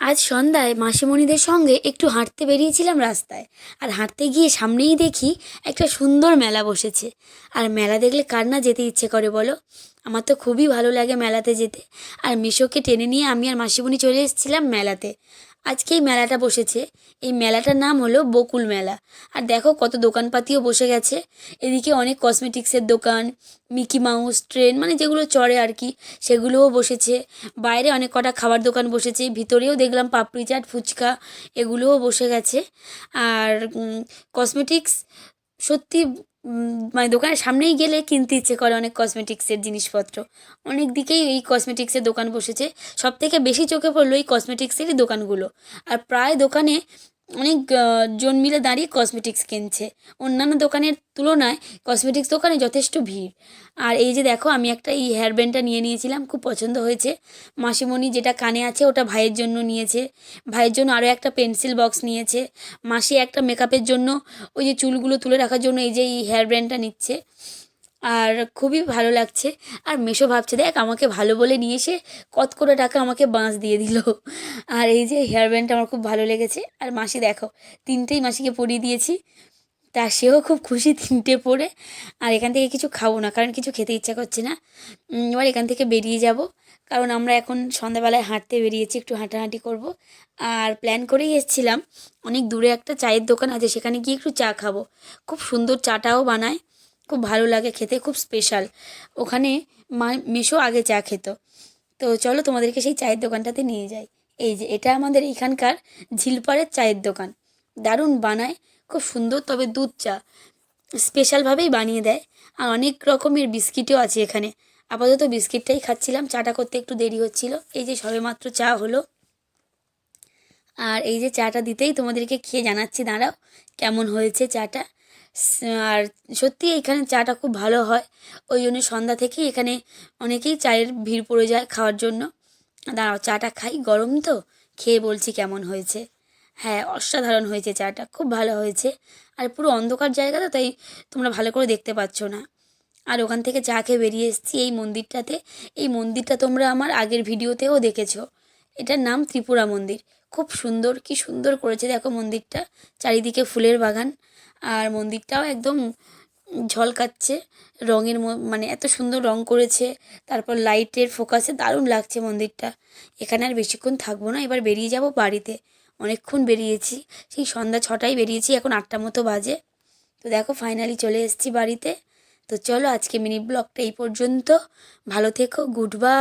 আজ সন্ধ্যায় মাসিমণিদের সঙ্গে একটু হাঁটতে বেরিয়েছিলাম রাস্তায়। আর হাঁটতে গিয়ে সামনেই দেখি একটা সুন্দর মেলা বসেছে। আর মেলা দেখলে কার না যেতে ইচ্ছে করে বলো? আমার তো খুবই ভালো লাগে মেলাতে যেতে। আর মিশোকে টেনে নিয়ে আমি আর মাসিমণি চলে এসেছিলাম মেলাতে। আজকে এই মেলাটা বসেছে। এই মেলাটার নাম হলো বকুল মেলা। আর দেখো কত দোকানপাতিও বসে গেছে। এদিকে অনেক কসমেটিক্সের দোকান, মিকি মাউস ট্রেন মানে যেগুলো চড়ে আর কি, সেগুলোও বসেছে। বাইরে অনেক কটা খাবার দোকান বসেছে, ভিতরেও দেখলাম পাপড়ি চাট, ফুচকা এগুলোও বসে গেছে। আর কসমেটিক্স সত্যি মানে দোকানের সামনেই গেলে কিনতে ইচ্ছে করে অনেক কসমেটিক্সের জিনিসপত্র। অনেক দিকেই এই কসমেটিক্সের দোকান বসেছে। সব থেকে বেশি চোখে পড়লো এই কসমেটিক্সেরই দোকানগুলো। আর প্রায় দোকানে অনেক জন মিলে দাঁড়িয়ে কসমেটিক্স কিনছে। অন্যান্য দোকানের তুলনায় কসমেটিক্স দোকানে যথেষ্ট ভিড়। আর এই যে দেখো, আমি একটা এই হেয়ার ব্যান্ডটা নিয়ে নিয়েছিলাম, খুব পছন্দ হয়েছে। মাসিমণি যেটা কানে আছে ওটা ভাইয়ের জন্য নিয়েছে। ভাইয়ের জন্য আরও একটা পেন্সিল বক্স নিয়েছে। মাসি একটা মেকআপের জন্য ওই যে চুলগুলো তুলে রাখার জন্য এই যে এই হেয়ার ব্যান্ডটা নিচ্ছে। আর খুবই ভালো লাগছে। আর মেশো ভাবছে, দেখ আমাকে ভালো বলে নিয়ে এসে কত করে টাকা আমাকে বাঁশ দিয়ে দিল। আর এই যে হেয়ার ব্যান্ডটা আমার খুব ভালো লেগেছে। আর মাসি দেখো, তিনটেই মাসিকে পরিয়ে দিয়েছি। তা সেও খুব খুশি তিনটে পরে। আর এখান থেকে কিছু খাবো না, কারণ কিছু খেতে ইচ্ছা করছে না। এবার এখান থেকে বেরিয়ে যাব, কারণ আমরা এখন সন্ধ্যাবেলায় হাঁটতে বেরিয়েছি, একটু হাঁটাহাঁটি করব। আর প্ল্যান করেই এসেছিলাম, অনেক দূরে একটা চায়ের দোকান আছে, সেখানে গিয়ে একটু চা খাবো। খুব সুন্দর চাটাও বানায়, খুব ভালো লাগে খেতে, খুব স্পেশাল। ওখানে মেশো আগে চা খেত। তো চলো তোমাদেরকে সেই চায়ের দোকানটাতে নিয়ে যাই। এই যে এটা আমাদের এখানকার ঝিলপাড়ের চায়ের দোকান। দারুণ বানায়, খুব সুন্দর, তবে দুধ চা স্পেশালভাবেই বানিয়ে দেয়। আর অনেক রকমের বিস্কিটও আছে এখানে। আপাতত বিস্কিটটাই খাচ্ছিলাম, চাটা করতে একটু দেরি হচ্ছিল। এই যে সবেমাত্র চা হলো। আর এই যে চাটা দিতেই তোমাদেরকে খেয়ে জানাচ্ছি, দাঁড়াও কেমন হয়েছে চাটা। আর সত্যি এখানে চাটা খুব ভালো হয়। ওই জন্য সন্ধ্যা থেকেই এখানে অনেকেই চায়ের ভিড় পড়ে যায় খাওয়ার জন্য। দাঁড়াও চাটা খাই, গরম তো, খেয়ে বলছি কেমন হয়েছে। হ্যাঁ, অসাধারণ হয়েছে চাটা, খুব ভালো হয়েছে। আর পুরো অন্ধকার জায়গা তো, তাই তোমরা ভালো করে দেখতে পাচ্ছ না। আর ওখান থেকে চা খেয়ে বেরিয়ে এসেছি এই মন্দিরটাতে। এই মন্দিরটা তোমরা আমার আগের ভিডিওতেও দেখেছো। এটার নাম ত্রিপুরা মন্দির। খুব সুন্দর, কি সুন্দর করেছে দেখো মন্দিরটা। চারিদিকে ফুলের বাগান। আর মন্দিরটাও একদম ঝলকাচ্ছে রঙের, মানে এত সুন্দর রং করেছে। তারপর লাইটের ফোকাসে দারুণ লাগছে মন্দিরটা। এখানে আর বেশিক্ষণ থাকবো না, এবার বেরিয়ে যাব বাড়িতে। অনেকক্ষণ বেরিয়েছি, সেই সন্ধ্যা 6টায় বেরিয়েছি, এখন 8টা মতো বাজে। তো দেখো ফাইনালি চলে এসেছি বাড়িতে। তো চলো আজকে মিনি ব্লগটা এই পর্যন্ত। ভালো থেকো, গুড বাই।